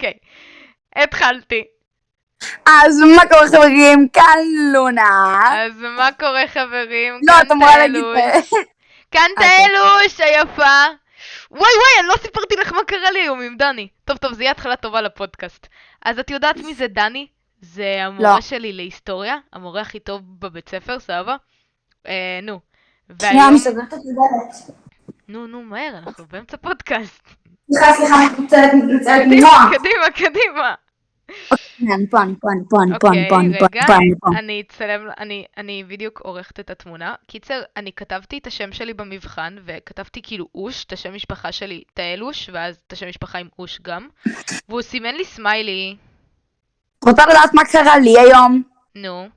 אוקיי, התחלתי. אז מה קורה חברים? כאן לונה. אז מה קורה חברים? לא, כאן את אמורה להגיד... תאלוש. כאן תאלוש, היפה. וואי, אני לא סיפרתי לך מה קרה לי היום עם דני. טוב, זה יהיה התחלה טובה לפודקאסט. אז את יודעת מי זה דני? זה המורה שלי להיסטוריה, המורה הכי טוב בבית ספר, סבבה? נו. שנייה, אני סוגרת את הדלת. נו, מהר, אנחנו באמצע פודקאסט. סליחה, אני מתנצלת נוח. קדימה. אני פה. אוקיי, רגע, אני אצלם, אני בדיוק עורכת את התמונה. קיצר, אני כתבתי את השם שלי במבחן, וכתבתי כאילו אוש, את השם משפחה שלי תאלוש, ואז את השם משפחה עם אוש גם. והוא סימן לי סמיילי. רוצה לדעת מה קרה לי היום? נו.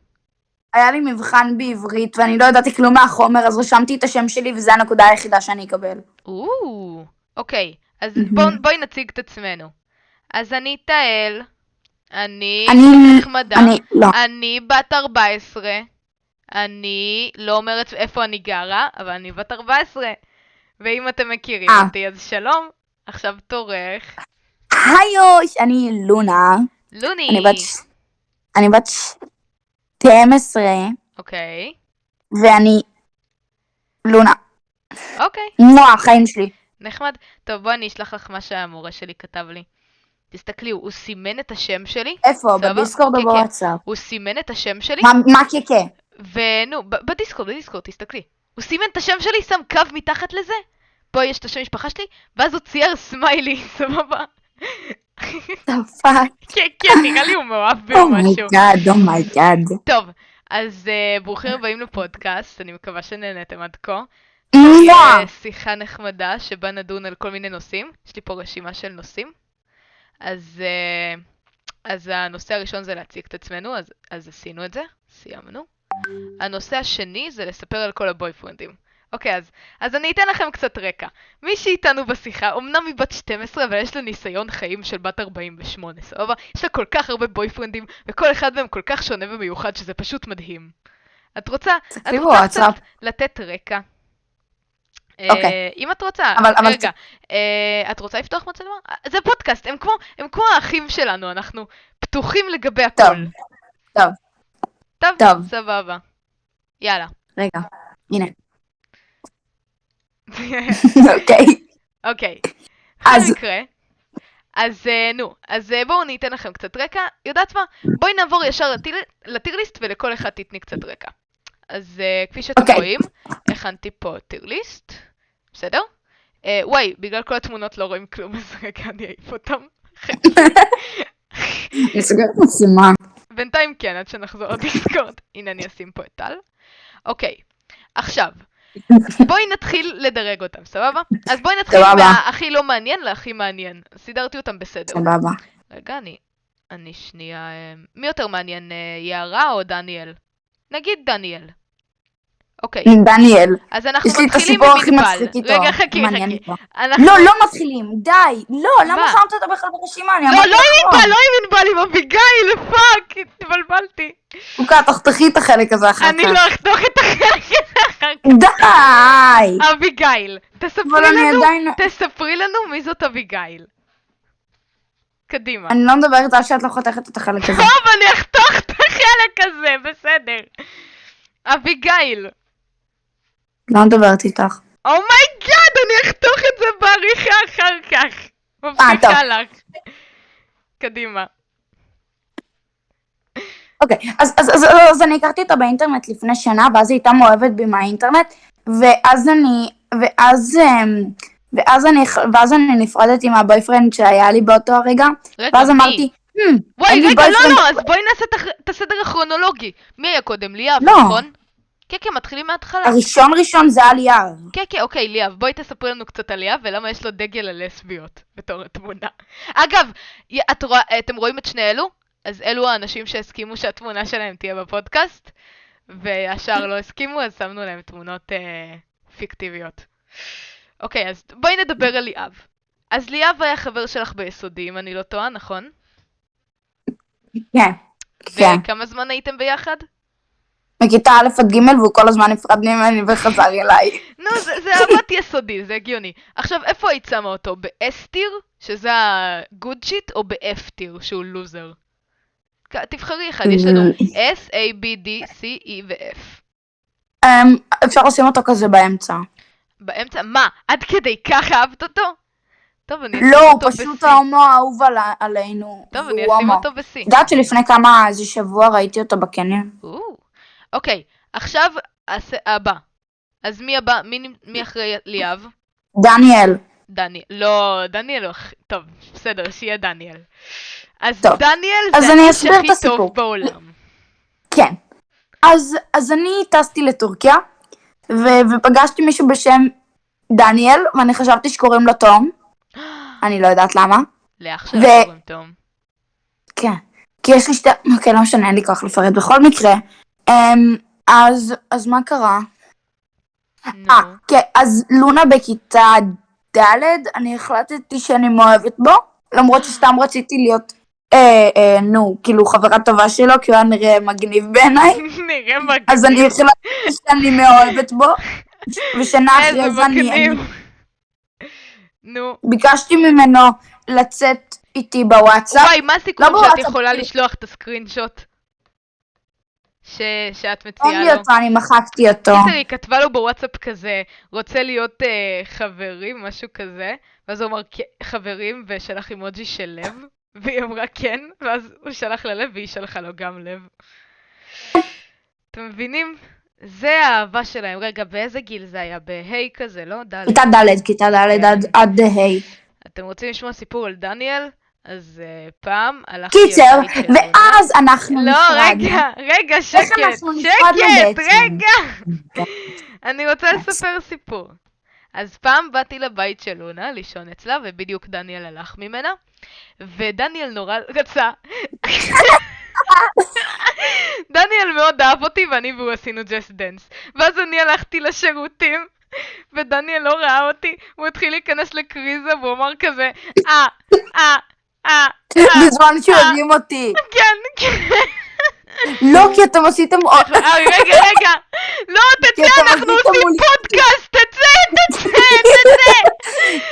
היה לי מבחן בעברית, ואני לא ידעתי כלום מהחומר, אז רשמתי את השם שלי, וזו הנקודה היחידה שאני אקבל. אוקיי, אז בואי נציג את עצמנו. אז אני תאל. אני נחמדה, אני בת 14, אני לא אומרת איפה אני גרה, אבל אני בת 14, ואם אתם מכירים אותי אז שלום, עכשיו תורך. היוש, אני לונה. לוני. אני בת 12. אוקיי. ואני לונה. אוקיי. החיים שלי. נחמד. טוב, בואי אני אשלח לך מה שהמורה שלי כתב לי. תסתכלי, הוא סימן את השם שלי. איפה? בדיסקורד או בוואטסאפ? הוא סימן את השם שלי. מה קקה? ונו, בדיסקורד, תסתכלי. הוא סימן את השם שלי, שם קו מתחת לזה. פה יש את השם משפחה שלי, ואז הוא צייר סמיילי, סבבה. תפק. כן, נראה לי הוא מאוהב במשהו. אומייגאד. טוב, אז ברוכים הבאים לפודקאסט, אני מקווה שנהנתם עד כה. שיחה נחמדה שבה נדון על כל מיני נושאים. יש לי פה רשימה של נושאים. אז הנושא הראשון זה להציג את עצמנו, אז עשינו את זה, סיימנו. הנושא השני זה לספר על כל הבויפרנדים. אוקיי, אז אני אתן לכם קצת רקע. מי שאיתנו בשיחה, אמנם היא בת 12, אבל יש לה ניסיון חיים של בת 48, סבבה? יש לה כל כך הרבה בויפרנדים, וכל אחד מהם כל כך שונה ומיוחד, שזה פשוט מדהים. את רוצה קצת לתת רקע? אם את רוצה, רגע, את רוצה לפתוח מצלמה? זה פודקאסט, הם כמו האחים שלנו, אנחנו פתוחים לגבי הכל. טוב, סבבה. יאללה. רגע, הנה. אוקיי. בכל מקרה, אז בואו אני אתן לכם קצת רקע. יודעת מה? בואי נעבור ישר לטירליסט ולכל אחד תתני קצת רקע. אז כפי שאתם רואים, הכנתי פה טירליסט. בסדר? וואי, בגלל כל התמונות לא רואים כלום, אז רגע אני אעיף אותם. אני סוגרת מצלמה. בינתיים כן, עד שנחזור לדיסקורד. הנה אני אשים פה את טל. אוקיי, עכשיו, בואי נתחיל לדרג אותם, סבבה? אז בואי נתחיל מהכי לא מעניין להכי מעניין. סידרתי אותם בסדר. סבבה. רגע, אני שנייה... מי יותר מעניין, יערה או דניאל? נגיד דניאל. אוקיי. דניאל. אז אנחנו מתחילים ממדבל. רגע, חכי. לא מתחילים, די. לא, למה שמת אותה בכלל ברשימה? לא עם מדבל, עם אביגיל, פאק, התבלבלתי. אוקיי, תחתכי את החלק הזה אחר כך. אני לא אחתוך את החלק הזה אחר כך. די! אביגיל, תספרי לנו מי זאת אביגיל. קדימה. אני לא מדברת על שאת לא חותכת את החלק הזה. טוב, אני אחתוך את החלק הזה, בסדר. אביגיל. לא מדברת איתך. אומייגאד, אני אחתוך את זה בעריכה אחר כך. מבטיחה לך. קדימה. אוקיי, אז אני הכרתי אותה באינטרנט לפני שנה, ואז היא הייתה מאוהבת בי מהאינטרנט, ואז אני נפרדתי מהבויפרנד שהיה לי באותו הרגע, ואז אמרתי, וואי, רגע, לא, אז בואי נעשה את הסדר הכרונולוגי. מי היה קודם? ליאב, נכון? כן, מתחילים מההתחלה. הראשון זה היה ליאב. כן, אוקיי, ליאב, בואי תספרי לנו קצת על ליאב, ולמה יש לו דגל הלסביות בתור התמונה. אגב, אתם רואים את שני אלו? אז אלו האנשים שהסכימו שהתמונה שלהם תהיה בפודקאסט, והשאר לא הסכימו, אז שמנו להם תמונות פיקטיביות. אוקיי, אז בואי נדבר על ליאב. אז ליאב היה חבר שלך ביסודי, אם אני לא טועה, נכון? כן. וכמה זמן הייתם ביחד? מכיתה א' עד ג' והוא כל הזמן נפרד ממני וחזר אליי. נו, זה אהבת יסודי, זה הגיוני. עכשיו, איפה היית שמה אותו? ב-S טיר, שזה ה-good shit, או ב-F טיר, שהוא לוזר? תבחרי אחד, יש לנו S, A, B, D, C, E ו-F. אפשר לשים אותו כזה באמצע. באמצע? מה? עד כדי כך אהבת אותו? טוב, אני אשים לא, אותו ב-C. פשוט ההומו האהוב עלינו. טוב, אני והוא אשים הומו. אותו ב-C. יודעת שלפני איזה שבוע ראיתי אותו בקניון? אוקיי, עכשיו הבא. אז מי הבא? מי אחרי ליאב? דניאל. לא, דניאל הוא טוב, בסדר, שיהיה דניאל. אז טוב. דניאל אז זה אני האיש אסביר את הכי הסיפור. טוב בעולם. כן. אז אני טסתי לטורקיה, ופגשתי מישהו בשם דניאל, ואני חשבתי שקוראים לו תום. אני לא יודעת למה. לאח שלו קוראים תום. כן. כי יש לי אוקיי, לא משנה, אין לי כוח לפרט. בכל מקרה, אז מה קרה? נו. כן, אז לונה בכיתה ד', אני החלטתי שאני מאוהבת בו, למרות שסתם רציתי להיות, כאילו חברה טובה שלו, כי הוא היה נראה מגניב בעיניי. נראה מגניב. אז אני החלטתי שאני מאוהבת בו, ושנה אחרי זה אני נו. ביקשתי ממנו לצאת איתי בוואטסאפ. וואי, מה הסיכום שאת יכולה לשלוח את הסקרין שוט? שאת מציעה לו. אין לי אותו, אני מחקתי אותו. קיצר, היא כתבה לו בוואטסאפ כזה, רוצה להיות חברים, משהו כזה, ואז הוא אמר חברים, ושלח אימוג'י של לב, והיא אמרה כן, ואז הוא שלח לה לב, והיא שלחה לו גם לב. אתם מבינים? זה האהבה שלהם. רגע, באיזה גיל זה היה? בהיי כזה, לא? ד'. כיתה ד' עד היי. אתם רוצים לשמוע סיפור על דניאל? אז פעם הלכתי... קיצר, ואז אנחנו נפרדנו. לא, רגע, שקט, רגע. אני רוצה לספר סיפור. אז פעם באתי לבית של לונה, לישון אצלה, ובדיוק דניאל הלך ממנה, ודניאל נורא רצה. דניאל מאוד אהב אותי, ואני והוא עשינו ג'סט דנס. ואז אני הלכתי לשירותים, ודניאל לא ראה אותי, הוא התחיל להיכנס לקריזה, והוא אמר כזה, בזמן שהוא הרים אותי. כן. לא, כי אתם עשיתם... רגע. לא, תצא, אנחנו עושים פודקאסט, תצא.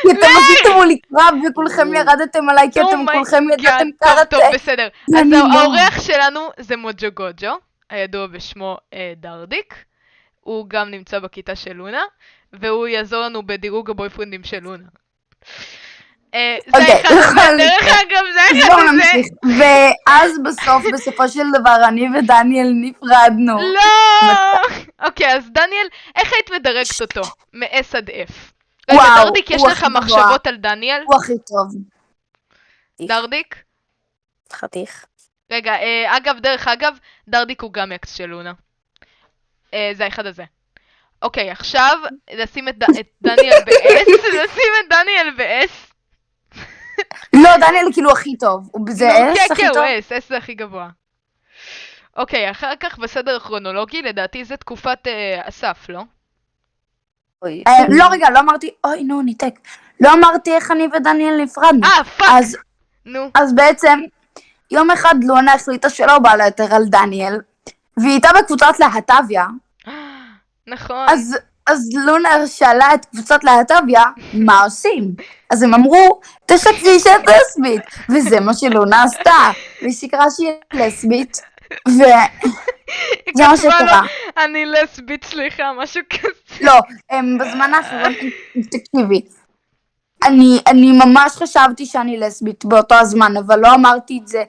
כי אתם עשיתם מולי קרב וכולכם ירדתם עליי, כי אתם כולכם ידעתם קראטה. טוב, בסדר. אז האורח שלנו זה מוג'ו גוג'ו, הידוע בשמו דרדיק. הוא גם נמצא בכיתה של לונה, והוא יעזור לנו בדירוג הבויפרנדים של לונה. זה אחד הזה. ואז בסופו של דבר אני ודניאל נפרדנו. לא! אוקיי, אז דניאל, איך היית מדרגת אותו? מ-S עד F. רגע, דרדיק, יש לך מחשבות על דניאל? הוא הכי טוב. דרדיק? חתיך. רגע, דרך אגב, דרדיק הוא גם אקס של לונה. זה האחד הזה. אוקיי, עכשיו לשים את דניאל ב-S. לא, דניאל כאילו הכי טוב. זה S הכי טוב? כן, הוא S זה הכי גבוה. אוקיי, אחר כך בסדר הכרונולוגי, לדעתי זה תקופת אסף, לא? לא, רגע, לא אמרתי, אוי, נו, ניתק. לא אמרתי איך אני ודניאל נפרדנו. פאק! נו. אז בעצם, יום אחד לונה החליטה שלא בא לה יותר על דניאל, והיא הייתה בקבוצת להט"ביה. נכון. אז לונה שאלה את קבוצת להט"ביה, מה עושים? אז הם אמרו, תשקרי שאת לסבית. וזה מה שלונה עשתה. והיא שיקרה שהיא לסבית. וזה מה שקרה. אני לסבית, סליחה, משהו כזה. לא, בזמן האחרון, תקשיבי. אני ממש חשבתי שאני לסבית באותו הזמן, אבל לא אמרתי את זה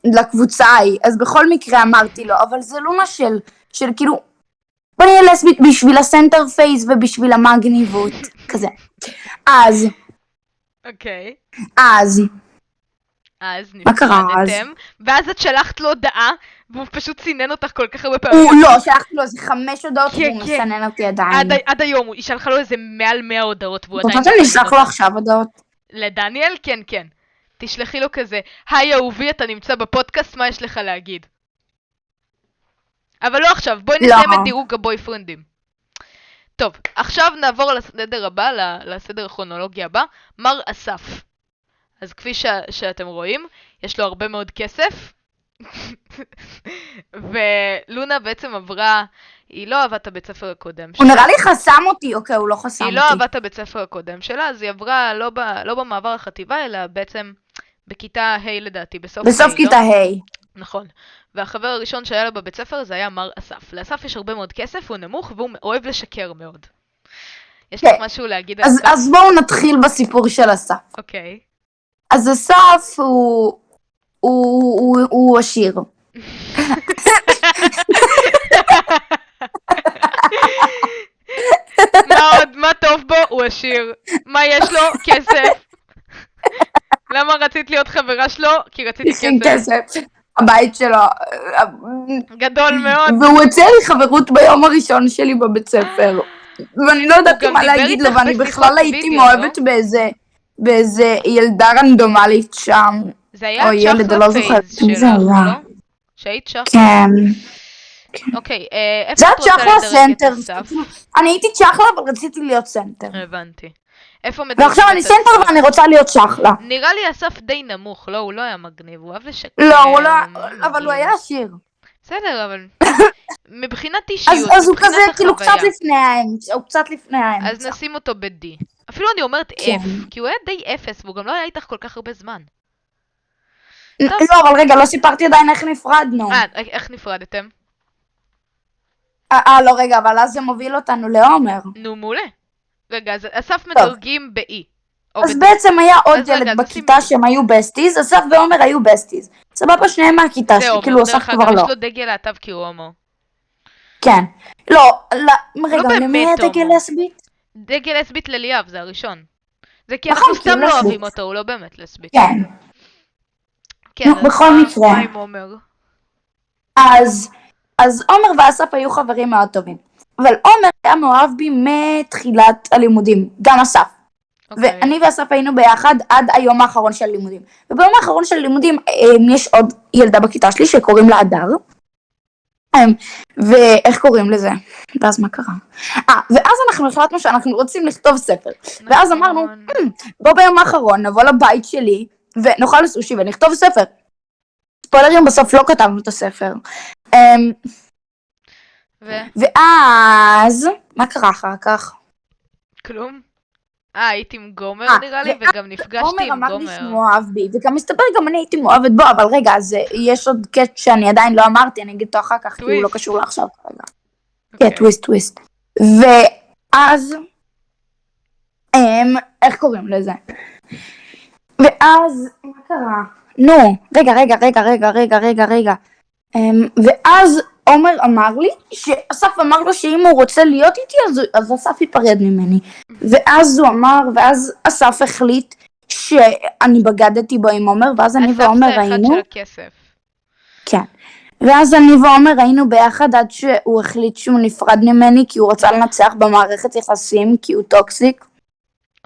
לקבוצה ההיא. אז בכל מקרה אמרתי לו, אבל זה לונה של כאילו, בוא נהיה לסבית בשביל הסנטר פייס ובשביל המגניבות, כזה. אז. אוקיי. אז נפרדתם, ואז את שלחת לו הודעה, והוא פשוט סינן אותך כל כך הרבה פעמים. לא, שלחתי לו איזה 5 הודעות, והוא מסנן אותי עדיין. עד היום, היא שלחה לו איזה מעל 100 הודעות, והוא עדיין... זאת אומרת, אני אשלח לו עכשיו הודעות. לדניאל? כן. תשלחי לו כזה, היי אהובי, אתה נמצא בפודקאסט, מה יש לך להגיד? אבל לא עכשיו, בואי נסיים את דירוג הבויפרנדים. טוב, עכשיו נעבור לסדר הבא, לסדר הכרונולוגי הבא, מר אסף. אז כפי שאתם רואים, יש לו הרבה מאוד כסף. ולונה בעצם עברה, היא לא אהבה את הבית ספר הקודם הוא שלה. נראה לי חסם אותי, אוקיי, הוא לא חסם היא אותי. לא אהבה את הבית ספר הקודם שלה, אז היא עברה לא במעבר החטיבה, אלא בעצם בכיתה ה' לדעתי, בסוף בסוף ה', כיתה לא? ה'. נכון. והחבר הראשון שהיה לה בבית ספר זה היה מר אסף. לאסף יש הרבה מאוד כסף, הוא נמוך והוא אוהב לשקר מאוד. יש לך כן. משהו להגיד על אסף? אז בואו נתחיל בסיפור של אסף. אוקיי. אז אסף הוא עשיר. מה עוד? מה טוב בו? הוא עשיר. מה יש לו? כסף. למה רצית להיות חברה שלו? כי רציתי כסף. הבית שלו. גדול מאוד. והוא הציע לי חברות ביום הראשון שלי בבית ספר. ואני לא ידעתי גם מה דיבר להגיד לו, איתך ואני בשיחות בכלל הייתי וידאו, מאוהבת באיזה ילדה רנדומלית שם. זה היה או ילד, אני צ'חלה לא זוכרת פייז מי זה שלך, היה. לא? שהיית צ'חלה? כן. אוקיי, זה איפה את רוצה הצ'חלה לדרג את סנטר. אסף? אני הייתי צ'חלה, אבל רציתי להיות סנטר. הבנתי. איפה מדרגים ועכשיו אני את סנטר אסף? ואני רוצה להיות צ'חלה. נראה לי אסף די נמוך, לא? הוא לא היה מגניב, הוא אוהב לשקר. לא, הוא לא, מגעיל. אבל הוא היה עשיר. בסדר, אבל מבחינת אישיות, אז הוא כזה, מבחינת כאילו, קצת החוויה, לפני האמצע. הוא קצת לפני אז האמצע. נשים אותו ב-D. אפילו אני אומרת כן. F, כי הוא היה די אפס, והוא גם לא היה איתך כל כך הרבה זמן. טוב. לא, אבל רגע, לא סיפרתי עדיין איך נפרדנו. איך נפרדתם? לא, רגע, אבל אז זה מוביל אותנו לעומר. נו, מעולה. רגע, אז אסף מדרגים ב-E. או אז ב-D. בעצם היה עוד אז רגע, ילד אז בכיתה שהם היו בסטיז, אסף ועומר היו בסטיז. סבבה, שניהם מהכיתה זה שלי, עומר, כאילו אסף דרך כבר אגב, לא. יש לו דגל להט"ב כי הוא הומו. כן. לא, רגע, באמת למי היה דגל הומו. לסבית? דגל לסבית לליאב, זה הראשון. זה כי נכון, אנחנו כי סתם הוא לא לסבית. אוהבים אותו, הוא לא באמת לסבית. כן. כן, נו, אז בכל מקרה. מה עם עומר? אז עומר ואסף היו חברים מאוד טובים. אבל עומר היה מאוהב בי מתחילת הלימודים, גם אסף. אוקיי. ואני ואסף היינו ביחד עד היום האחרון של הלימודים. וביום האחרון של הלימודים יש עוד ילדה בכיתה שלי שקוראים לה הדר. ואיך קוראים לזה? ואז מה קרה? ואז אנחנו החלטנו שאנחנו רוצים לכתוב ספר. ואז אמרנו, נכון. בוא ביום האחרון נבוא לבית שלי ונאכל סושי ונכתוב ספר. ספוילרים, בסוף לא כתבנו את הספר. ואז, מה קרה אחר כך? כלום? הייתי עם גומר נראה לי, וגם נפגשתי עומר עם אמר לי גומר. שהוא מאוהב בי, וגם מסתבר גם אני הייתי מאוהבת בו, אבל רגע, אז יש עוד קאץ' שאני עדיין לא אמרתי, אני אגיד אותו אחר כך, כי הוא לא קשור לעכשיו כרגע. כן, טוויסט. ואז, איך קוראים לזה? ואז, מה קרה? נו, רגע. ואז עומר אמר לי, שאסף אמר לו שאם הוא רוצה להיות איתי, אז אסף ייפרד ממני. ואז הוא אמר, ואז אסף החליט שאני בגדתי בו עם עומר, ואז אני ועומר אסף זה אחד היינו. של הכסף. כן. ואז אני ועומר היינו ביחד עד שהוא החליט שהוא נפרד ממני, כי הוא רצה לנצח במערכת יחסים, כי הוא טוקסיק.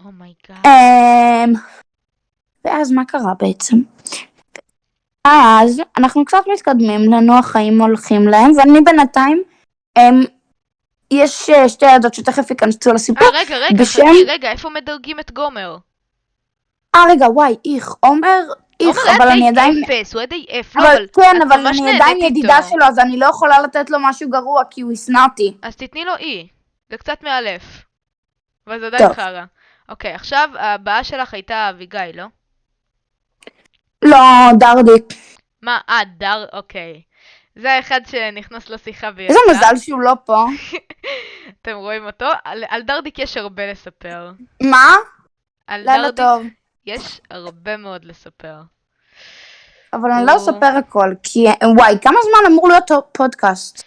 אומייגאד. ואז מה קרה בעצם? אז אנחנו קצת מתקדמים לנו, החיים הולכים להם, ואני בינתיים, יש שתי ילדות שתכף ייכנסו לסיפור. רגע, בשם... רגע, איפה מדרגים את גומר? רגע, וואי, עומר, אבל אני עדיין... עומר היה די אפס, הוא היה די אפס, לא, אבל כן, אבל ממש אני עדיין נהנית ידידה איתו. שלו, אז אני לא יכולה לתת לו משהו גרוע, כי הוא ישנא אותי. אז תתני לו אי, זה קצת מאלף. אבל זה עדיין חרא. אוקיי, עכשיו הבאה שלך הייתה אביגיל, לא? לא, דרדיק. מה? דר, אוקיי. זה האחד שנכנס לשיחה ויצא. איזה מזל שהוא לא פה. אתם רואים אותו? על דרדיק יש הרבה לספר. מה? על לילה דרדיק טוב. יש הרבה מאוד לספר. אבל אני לא אספר הכל, כי וואי, כמה זמן אמור להיות פודקאסט?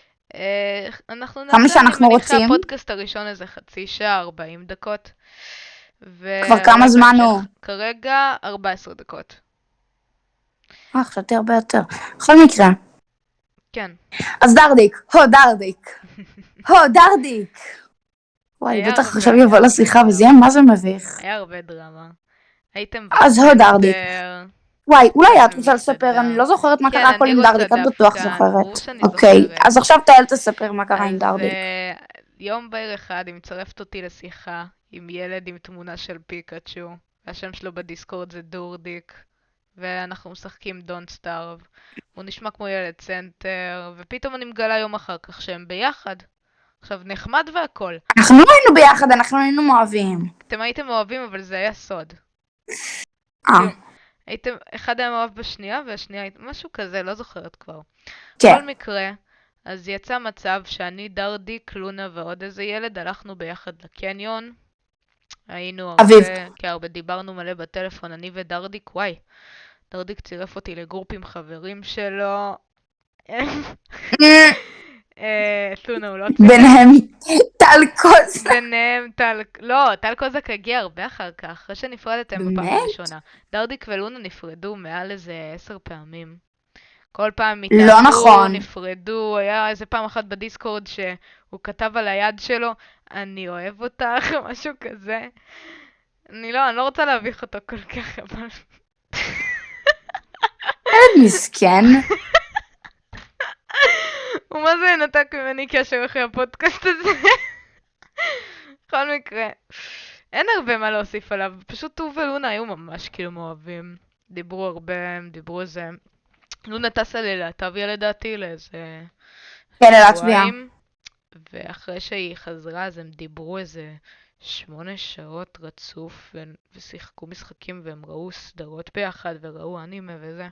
אנחנו כמה שאנחנו רוצים. הפודקאסט הראשון איזה חצי שעה, 40 דקות. כבר כמה זמן הוא? כרגע 14 דקות. חשבתי הרבה יותר. בכל מקרה. כן. אז דרדיק. וואי, בטח עכשיו יבוא לשיחה וזה יהיה מה זה מביך. היה הרבה דרמה. הייתם אז דרדיק. וואי, אולי את רוצה לספר, אני לא זוכרת מה קרה הכל עם דרדיק, את בטוח זוכרת. אוקיי, אז עכשיו תהל תספר מה קרה עם דרדיק. יום בהיר אחד היא מצרפת אותי לשיחה עם ילד עם תמונה של פיקאצ'ו. השם שלו בדיסקורד זה דורדיק. ואנחנו משחקים Don't Starve. הוא נשמע כמו ילד סנטר, ופתאום אני מגלה יום אחר כך שהם ביחד. עכשיו, נחמד והכל. אנחנו לא היינו ביחד, אנחנו היינו מאוהבים. אתם הייתם אוהבים, אבל זה היה סוד. אה, כאילו, הייתם, אחד היה מאוהב בשנייה, והשנייה, משהו כזה, לא זוכרת כבר. כן. בכל מקרה, אז יצא מצב שאני, דרדיק, לונה ועוד איזה ילד, הלכנו ביחד לקניון. היינו אביב. הרבה דיברנו מלא בטלפון, אני ודרדיק, וואי. דרדיק צירף אותי לגרופ עם חברים שלו. לונה הוא לא צירף. ביניהם טל קוז. ביניהם טל קוזק הגיע הרבה אחר כך, אחרי שנפרדתם בפעם באמת? הראשונה. דרדיק ולונה נפרדו מעל איזה 10 פעמים. כל פעם לא התאהבו, נכון. נפרדו, היה איזה פעם אחת בדיסקורד שהוא כתב על היד שלו, אני אוהב אותך, משהו כזה. אני לא רוצה להביך אותו כל כך, אבל... ילד מסכן. הוא מה זה נתק ממני קשר אחרי הפודקאסט הזה. בכל מקרה, אין הרבה מה להוסיף עליו, פשוט הוא ולונה היו ממש כאילו מאוהבים. דיברו הרבה, דיברו איזה... לונה טסה ללהט"ביה לדעתי, לאיזה... כן, ללטביה. שבועיים, ואחרי שהיא חזרה אז הם דיברו איזה 8 שעות רצוף ושיחקו משחקים והם ראו סדרות ביחד וראו אנימה וזה.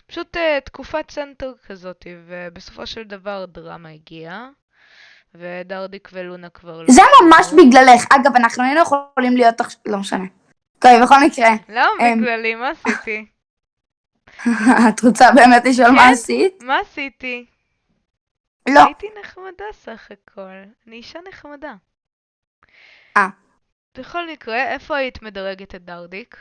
פשוט תקופת סנטר כזאת, ובסופו של דבר דרמה הגיעה, ודרדיק ולונה כבר לא... זה ממש בגללך. אגב, אנחנו היינו יכולים להיות... לא משנה. אוקיי, בכל מקרה. למה בגללי? מה עשיתי? את רוצה באמת לשאול מה עשית? מה עשיתי? לא. הייתי נחמדה סך הכל. אני אישה נחמדה. בכל מקרה, איפה היית מדרגת את דרדיק?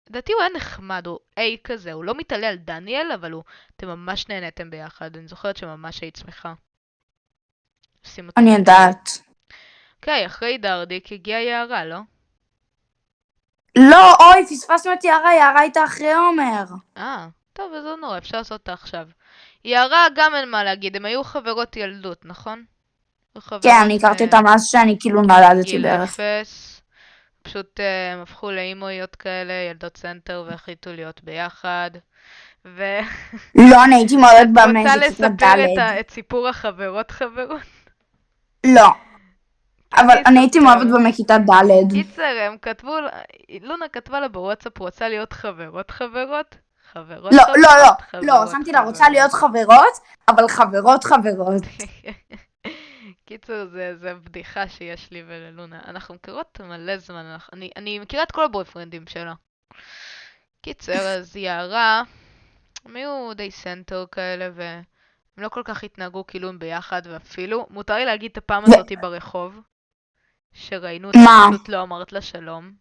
לדעתי הוא היה נחמד, הוא איי כזה, הוא לא מתעלה על דניאל, אבל אתם ממש נהנתם ביחד, אני זוכרת שממש היית שמחה. אני יודעת. אוקיי, אחרי דרדיק הגיעה יערה, לא? לא, אוי, פספסנו את יערה, יערה הייתה אחרי עומר. טוב, אז לא נורא, אפשר לעשות אותה עכשיו. יערה גם אין מה להגיד, הם היו חברות ילדות, נכון? כן, אני הכרתי אותה מאז שאני כאילו נולדתי בערך. גיל אפס. פשוט הם הפכו לאימויות כאלה, ילדות סנטר, והחליטו להיות ביחד. לא, אני הייתי מאוד את רוצה בכיתה לספר ד'. את סיפור החברות חברות? לא. אבל אני הייתי מאוהבת בכיתה ד'. קיצר, הם כתבו, לונה כתבה לה בוואטסאפ, רוצה להיות חברות חברות? חברות לא, חברות? לא, לא. חברות לא, שמתי לה, רוצה להיות חברות, אבל חברות חברות. קיצור, זה בדיחה שיש לי וללונה. אנחנו מכירות מלא זמן, אני מכירה את כל הבויפרנדים שלה. קיצר, אז יערה, הם היו די סנטר כאלה, והם לא כל כך התנהגו כאילו הם ביחד, ואפילו, מותר לי להגיד את הפעם הזאתי ברחוב, שראינו אותה, פשוט לא אמרת לה שלום.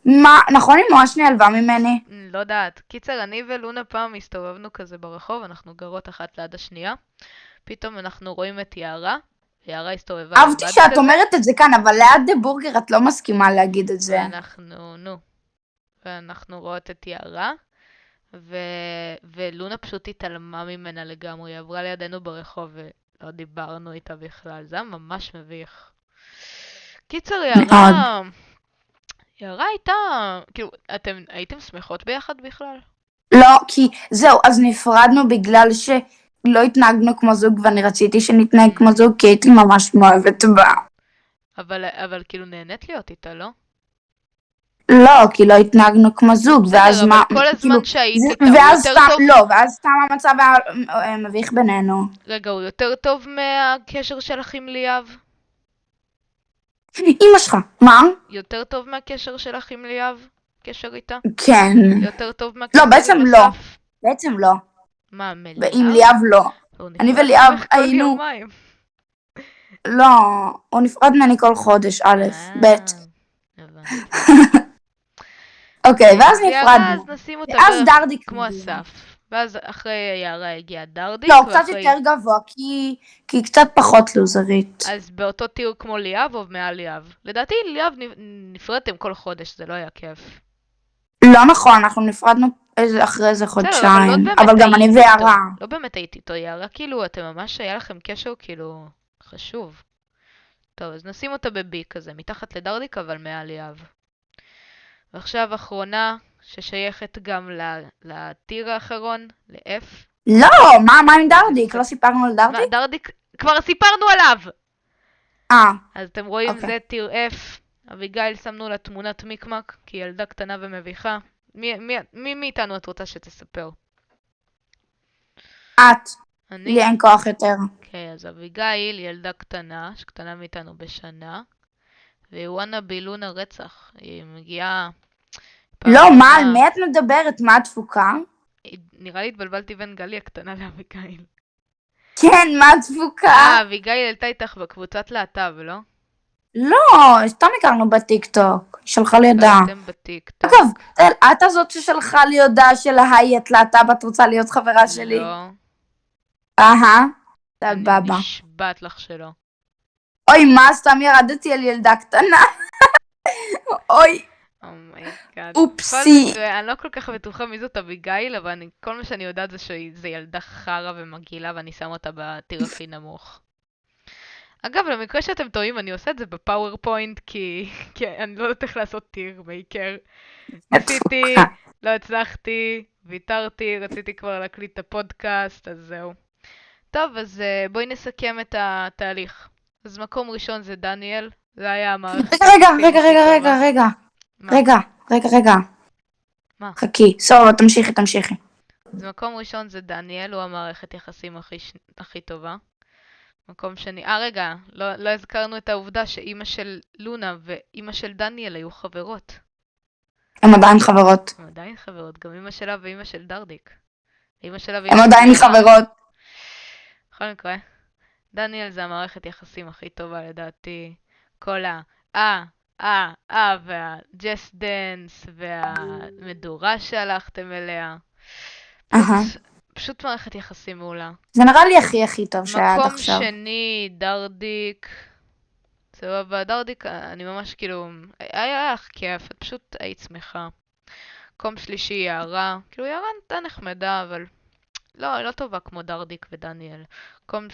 מה? נכון, היא ממש נעלבה ממני. לא יודעת. קיצר, אני ולונה פעם הסתובבנו כזה ברחוב, אנחנו גרות אחת ליד השנייה. פתאום אנחנו רואים את יערה, יערה הסתובבה. אהבתי שאת אומרת את זה כאן, אבל ליד דה בורגר את לא מסכימה להגיד את זה. ואנחנו רואות את יערה, ולונה פשוט התעלמה ממנה לגמרי, היא עברה לידינו ברחוב ולא דיברנו איתה בכלל, זה היה ממש מביך. קיצר, יערה הייתה, כאילו, אתם הייתם שמחות ביחד בכלל? לא, כי זהו, אז נפרדנו בגלל שלא התנהגנו כמו זוג, ואני רציתי שנתנהג כמו זוג, כי הייתי ממש מאוהבת בה. אבל כאילו נהנית להיות איתה, לא? לא, כי לא התנהגנו כמו זוג, ואז מה... אבל כל הזמן שהיית איתה, הוא יותר טוב... לא, ואז סתם המצב היה מביך בינינו. רגע, הוא יותר טוב מהקשר שלך עם ליאב? אמא שלך, מה? יותר טוב מהקשר שלך עם ליאב? קשר איתה? כן. יותר טוב מהקשר לא, בעצם לא. בעצם לא. מה, מליאב? עם ליאב לא. אני וליאב היינו... לא, הוא נפרד ממני כל חודש, א', ב'. אוקיי, ואז נפרדנו. ואז דרדיק כמו אסף. ואז אחרי יערה הגיעה דרדיק. לא, קצת יותר גבוה, כי היא קצת פחות לוזרית. אז באותו תיאור כמו ליאב או מעל ליאב? לדעתי ליאב נפרדתם כל חודש, זה לא היה כיף. לא נכון, אנחנו נפרדנו אחרי איזה חודשיים, אבל גם אני ויערה. לא באמת הייתי איתו, יערה, כאילו, אתם ממש היה לכם קשר כאילו חשוב. טוב, אז נשים אותה בבי כזה, מתחת לדרדיק, אבל מעל ליאב. ועכשיו אחרונה, ששייכת גם לטיר האחרון, ל-F. לא, מה עם דרדיק? לא סיפרנו על דרדיק? דרדיק, כבר סיפרנו עליו! אה, אז אתם רואים, אוקיי. זה טיר F. אביגיל שמנו לה תמונת מיקמק, כי היא ילדה קטנה ומביכה. מי מאיתנו את רוצה שתספר? את. אני? לי אין כוח יותר. אוקיי, אז אביגיל היא ילדה קטנה, שקטנה מאיתנו בשנה, והיא וואנה בילונה רצח. היא מגיעה... פעם לא, מה, על ראשונה- מי את מדברת? מה התפוקה? נראה לי התבלבלתי בין גלי הקטנה לאביגיל. כן, מה התפוקה? אביגיל העלתה איתך בקבוצת להט"ב, לא? לא, סתם הכרנו בטיקטוק. היא שלחה לי הודעה. הייתם בטיקטוק. אגב, את הזאת ששלחה לי הודעה של היי, את להט"ב, את רוצה להיות חברה שלי? לא, אהה, אני סבבה. נשבעת לך שלא. אוי, מה, סתם ירדתי על ילדה קטנה. אוי, אומייגאד. אופסי. אני לא כל כך בטוחה מי זאת אביגיל, אבל כל מה שאני יודעת זה שזה ילדה חרא ומגעילה, ואני שמה אותה בטיר הכי נמוך. אגב, למקרה שאתם טועים, אני עושה את זה בפאורפוינט, כי אני לא יודעת איך לעשות טיר, בעיקר. ניסיתי, התפוקה. לא הצלחתי, ויתרתי, רציתי כבר להקליט את הפודקאסט, אז זהו. טוב, אז בואי נסכם את התהליך. אז מקום ראשון זה דניאל, זה היה המערכת. רגע. מה? חכי, סבבה, תמשיכי. אז מקום ראשון זה דניאל, הוא המערכת יחסים הכי טובה. מקום שני, רגע, לא הזכרנו את העובדה שאימא של לונה ואימא של דניאל היו חברות. הם עדיין חברות. הם עדיין חברות, גם אימא שלה ואימא של דרדיק. אימא שלה הם ואימא עדיין של... חברות. בכל מקרה, דניאל זה המערכת יחסים הכי טובה לדעתי. כל והג'סט דנס והמדורה שהלכתם אליה. פשוט מערכת יחסים מעולה. זה נראה לי הכי טוב שהיה עד עכשיו. מקום שני, דרדיק. סבבה, דרדיק, אני ממש כאילו... היה לך כיף, את פשוט היית שמחה. מקום שלישי, יערה. כאילו, יערה נתה נחמדה, אבל... לא, היא לא טובה כמו דרדיק ודניאל. מקום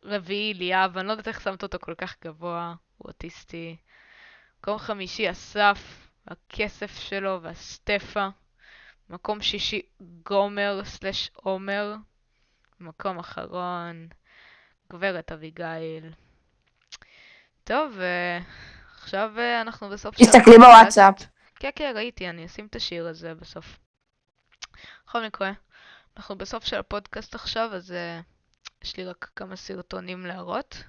רביעי, ליאב, אני לא יודעת איך שמת אותו כל כך גבוה, הוא אוטיסטי. מקום חמישי, אסף, הכסף שלו והסטפה. מקום שישי, גומר/עומר. מקום אחרון, גברת אביגיל. טוב, עכשיו אנחנו בסוף של... תסתכלי בוואטסאפ. כן, ראיתי, אני אשים את השיר הזה בסוף. בכל מקרה, אנחנו בסוף של הפודקאסט עכשיו, אז יש לי רק כמה סרטונים להראות.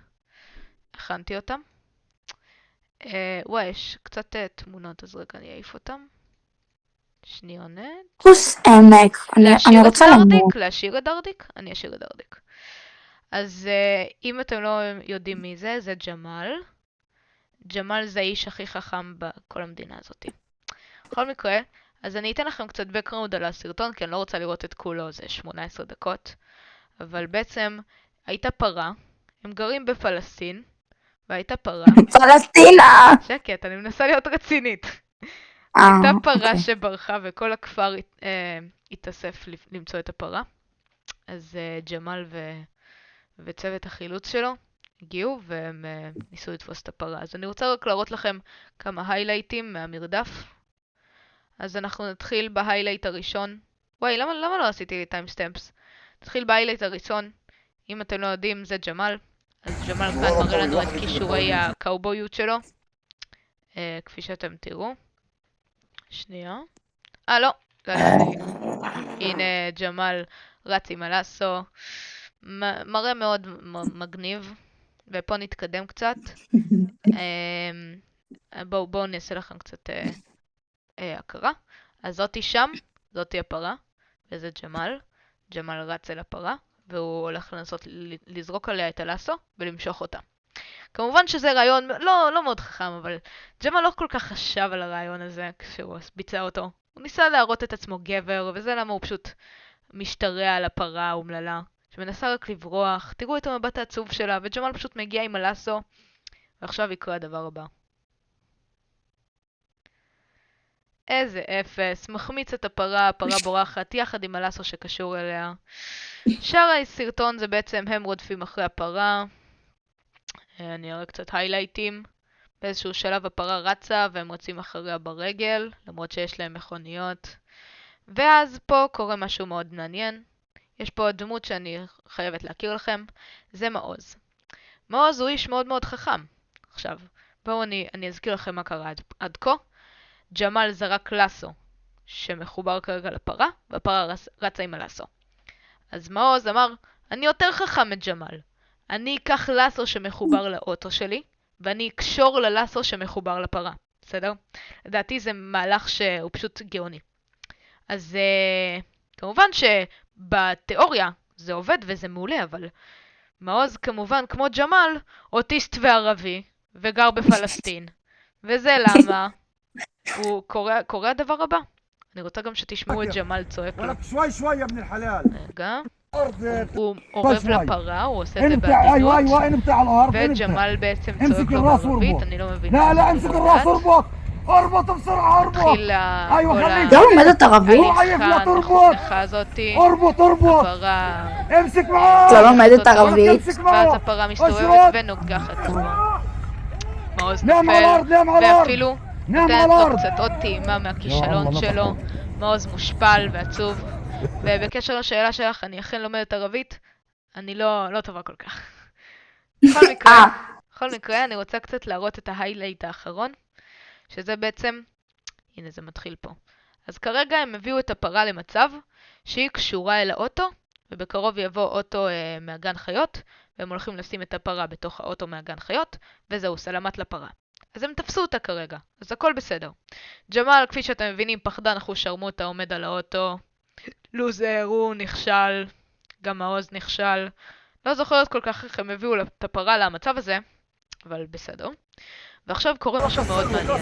הכנתי אותם. יש קצת תמונות, אז רגע אני אעיף אותם. שניונת. כוס עמק, אני רוצה למות. להשאיר את דרדיק? אני אשאיר את דרדיק. אז אם אתם לא יודעים מי זה, זה ג'מאל. ג'מאל זה האיש הכי חכם בכל המדינה הזאת. בכל מקרה, אז אני אתן לכם קצת background על הסרטון, כי אני לא רוצה לראות את כולו, זה 18 דקות. אבל בעצם הייתה פרה, הם גרים בפלסטין, והייתה פרה... פלסטינה! שקט, אני מנסה להיות רצינית. הייתה פרה שברחה וכל הכפר התאסף למצוא את הפרה. אז ג'מאל וצוות החילוץ שלו הגיעו והם ניסו לתפוס את הפרה. אז אני רוצה רק להראות לכם כמה היילייטים מהמרדף. אז אנחנו נתחיל בהיילייט הראשון. למה לא עשיתי לי טיימסטמפס? נתחיל בהיילייט הראשון. אם אתם לא יודעים, זה ג'מאל. אז ג'מאל כאן מראה לנו את כישורי הקאובויות שלו. כפי שאתם תראו. שנייה. לא. הנה ג'מאל רץ עם הלאסו. מראה מאוד מגניב. ופה נתקדם קצת. בואו נעשה לכם קצת הכרה. אז זאתי שם, זאתי הפרה, וזה ג'מאל. ג'מאל רץ אל הפרה, והוא הולך לנסות לזרוק עליה את הלאסו ולמשוך אותה. כמובן שזה רעיון לא מאוד חכם, אבל ג'מאל לא כל כך חשב על הרעיון הזה כשהוא ביצע אותו. הוא ניסה להראות את עצמו גבר, וזה למה הוא פשוט משתרע על הפרה האומללה, שמנסה רק לברוח. תראו את המבט העצוב שלה, וג'מאל פשוט מגיע עם הלאסו, ועכשיו יקרה הדבר הבא. איזה אפס, מחמיץ את הפרה בורחת יחד עם הלאסו שקשור אליה. שאר הסרטון זה בעצם הם רודפים אחרי הפרה. אני אראה קצת היילייטים. באיזשהו שלב הפרה רצה והם רצים אחריה ברגל, למרות שיש להם מכוניות. ואז פה קורה משהו מאוד מעניין. יש פה דמות שאני חייבת להכיר לכם, זה מעוז. מעוז הוא איש מאוד מאוד חכם. עכשיו, בואו אני אזכיר לכם מה קרה עד כה. ג'מאל זרק לסו שמחובר כרגע לפרה, והפרה רצה עם הלסו. אז מעוז אמר, אני יותר חכם מג'מאל. אני אקח לסו שמחובר לאוטו שלי, ואני אקשור ללסו שמחובר לפרה. בסדר? לדעתי זה מהלך שהוא פשוט גאוני. אז כמובן שבתיאוריה זה עובד וזה מעולה, אבל מעוז כמובן כמו ג'מאל, אוטיסט וערבי, וגר בפלסטין. וזה למה הוא קורא הדבר הבא. אני רוצה גם שתשמעו את ג'מאל צועק לו. רגע. הוא עורב לפרה, הוא עושה את זה בעדינות. וג'מאל בעצם צועק לו בערבית, אני לא מבינה. اربط بسرعة اربط התחיל אתה לומדת ערבית? ההליכה הזאתי. اربط اربط הפרה... امسك معاه אתה לומדת ערבית? ואז הפרה מסתובבת ונוגחת בו. מעוז נופל, ואפילו נותנת לו קצת עוד טעימה מהכישלון שלו. מעוז מושפל ועצוב. ובקשר לשאלה שלך, אני אכן לומדת ערבית, אני לא טובה כל כך. בכל מקרה, אני רוצה קצת להראות את ההיילייט האחרון, שזה בעצם, הנה זה מתחיל פה. אז כרגע הם הביאו את הפרה למצב שהיא קשורה אל האוטו, ובקרוב יבוא אוטו מהגן חיות, והם הולכים לשים את הפרה בתוך האוטו מהגן חיות, וזהו, סלמת לפרה. אז הם תפסו אותה כרגע, אז הכל בסדר. ג'מאל, כפי שאתם מבינים, פחדן אחו שרמוטה עומד על האוטו. לוזר, הוא נכשל, גם מעוז נכשל. לא זוכרת כל כך איך הם הביאו את הפרה למצב הזה, אבל בסדר. ועכשיו קורה משהו מאוד מעניין.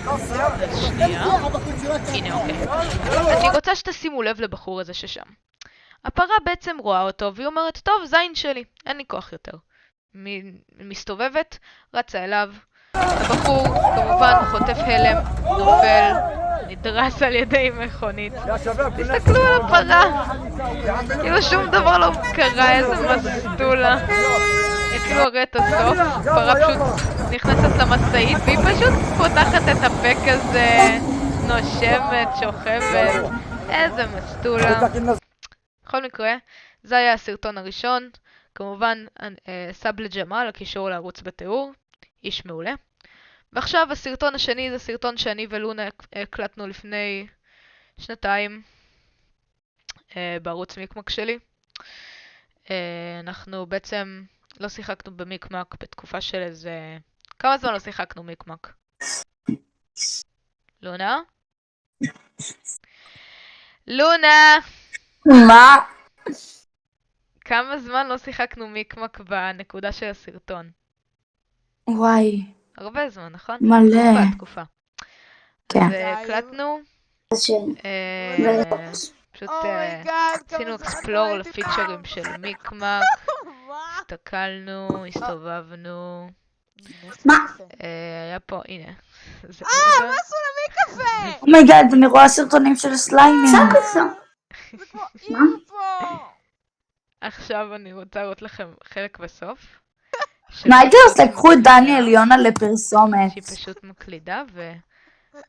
אז שנייה. הנה, אוקיי. אני רוצה שתשימו לב לבחור הזה ששם. הפרה בעצם רואה אותו, והיא אומרת, טוב, זין שלי, אין לי כוח יותר. מסתובבת, רצה אליו. הבחור כמובן חוטף הלם, נופל, נדרס על ידי מכונית. תסתכלו על הפרה, כאילו שום דבר לא קרה, איזה מסטולה. אני אפילו אראה את הסוף, הפרה פשוט נכנסת למשאית והיא פשוט פותחת את הפה כזה, נושמת, שוכבת, איזה מסטולה. בכל מקרה, זה היה הסרטון הראשון, כמובן סאב לג'מאל, הקישור לערוץ בתיאור, איש מעולה. ועכשיו הסרטון השני זה סרטון שאני ולונה הקלטנו לפני 2 בערוץ מיקמק שלי. אנחנו בעצם לא שיחקנו במיקמק בתקופה של איזה... כמה זמן לא שיחקנו מיקמק? לונה? לונה! מה? כמה זמן לא שיחקנו מיקמק בנקודה של הסרטון? וואי. הרבה זמן, נכון? מלא. תקופה. כן. אז הקלטנו, פשוט עשינו אקספלור לפיצ'רים של מיקמק, הסתכלנו, הסתובבנו. מה? היה פה, הנה. מה עשו למי קפה? אומייגאד, אני רואה סרטונים של סליימים. זה כמו עיר פה. עכשיו אני רוצה לראות לכם חלק בסוף. מה הייתי עושה? לקחו את דניאל יונה לפרסומת. שהיא פשוט מקלידה,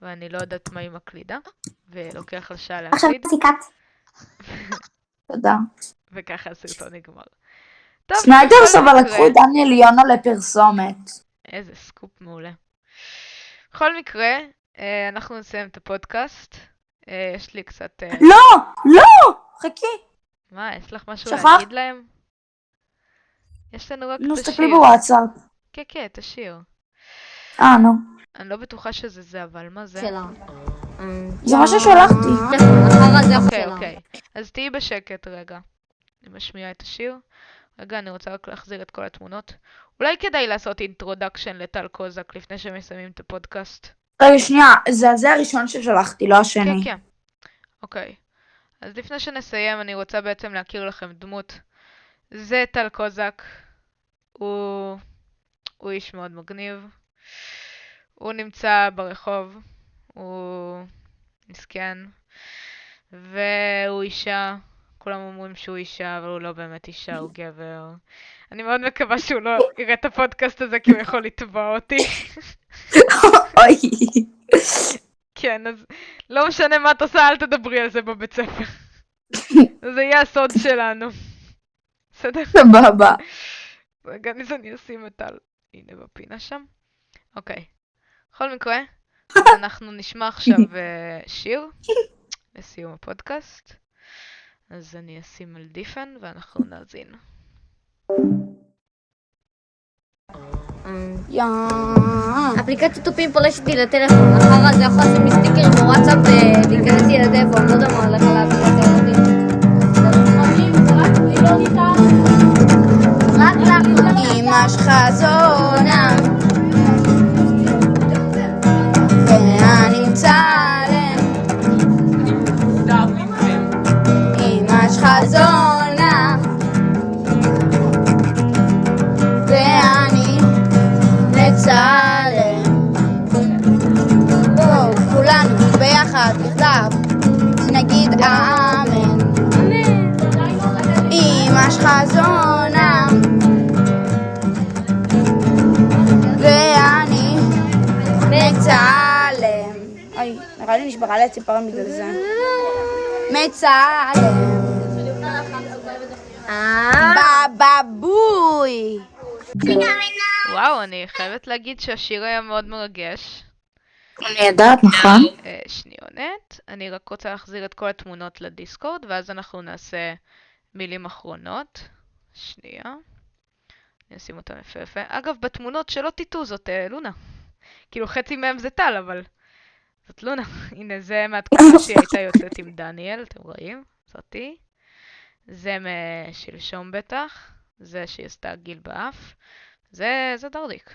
ואני לא יודעת מה היא מקלידה, ולוקח לה שעה עכשיו להקליד, סיכת. תודה. וככה הסרטון נגמר. שניידר בכל אבל מקרה- לקחו את דניאל יונה לפרסומת. איזה סקופ מעולה. בכל מקרה, אנחנו נסיים את הפודקאסט. יש לי קצת... לא! לא! חכי. מה, יש לך משהו שכחת? להגיד להם? יש לנו רק נו, את תסתכלי השיר. בוואטסאפ. כן, כן, את השיר. נו. אני לא בטוחה שזה זה, אבל מה זה? שלה. זה מה ששלחתי. אחר הזה אוקיי, שלה. אוקיי. אז תהיי בשקט רגע. אני משמיעה את השיר. רגע, אני רוצה רק להחזיר את כל התמונות. אולי כדאי לעשות אינטרודקשן לטל קוזק לפני שמסיימים את הפודקאסט. רגע, שנייה, זה הראשון ששלחתי, לא השני. כן, כן. אוקיי. אז לפני שנסיים, אני רוצה בעצם להכיר לכם דמות. זה טל קוזק. הוא איש מאוד מגניב. הוא נמצא ברחוב. הוא מסכן. והוא אישה. כולם אומרים שהוא אישה, אבל הוא לא באמת אישה, הוא גבר. אני מאוד מקווה שהוא לא יראה את הפודקאסט הזה, כי הוא יכול לתבוע אותי. אוי. כן, אז לא משנה מה את עושה, אל תדברי על זה בבית ספר. זה יהיה הסוד שלנו. בסדר? סבבה. רגע, אני אשים את טל. הנה בפינה שם. אוקיי. בכל מקרה, אנחנו נשמע עכשיו שיר לסיום הפודקאסט. אז אני אשים על דיפן ואנחנו נאזין. אפליקציית תופים פולשת לי לטלפון, אחר זה יכול לעשות מסטיקר בוואטסאפ ולהיכנס לי לטלפון, לא יודע מה הולך על האפליקציה הזאת. זה לא ניתן. רק לך אמא שלך זונה ואני מצלם אמא שלך זונה ואני מצלם בואו כולנו ביחד יחדיו נגיד אמן אמא שלך זונה ואני מצלם. אוי, נראה לי נשברה לי הציפורן בגלל זה. מצלם בבוי. וואו, אני חייבת להגיד שהשיר היה מאוד מרגש. אני יודעת, נכון? שניונת. אני רק רוצה להחזיר את כל התמונות לדיסקורד, ואז אנחנו נעשה מילים אחרונות. שנייה. אני אשים אותם יפה יפה. אגב, בתמונות שלא תטעו, זאת לונה. כאילו חצי מהם זה טל, אבל זאת לונה. הנה, זה מהתקופה שהיא הייתה יוצאת עם דניאל, אתם רואים? זאתי. זה משלשום בטח. זה שהיא עשתה גיל באף. זה דרדיק.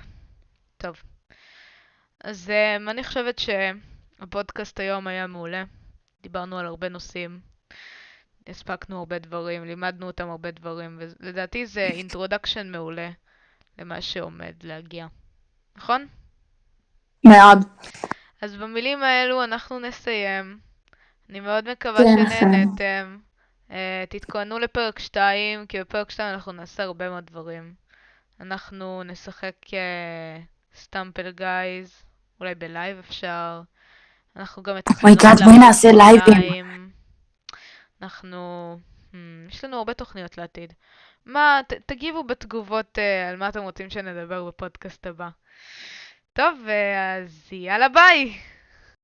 טוב. אז אני חושבת שהפודקאסט היום היה מעולה. דיברנו על הרבה נושאים. הספקנו הרבה דברים, לימדנו אותם הרבה דברים, ולדעתי זה אינטרודקשן מעולה למה שעומד להגיע. נכון? מאוד. אז במילים האלו אנחנו נסיים. אני מאוד מקווה כן, שנהנתם. תתכוננו לפרק 2, כי בפרק 2 אנחנו נעשה הרבה מאוד דברים. אנחנו נשחק סטמפל גייז, אולי בלייב אפשר. אנחנו גם מתכננות God, בואי נעשה לייבים. אנחנו... יש לנו הרבה תוכניות לעתיד. מה, תגיבו בתגובות על מה אתם רוצים שנדבר בפודקאסט הבא. טוב, אז יאללה ביי!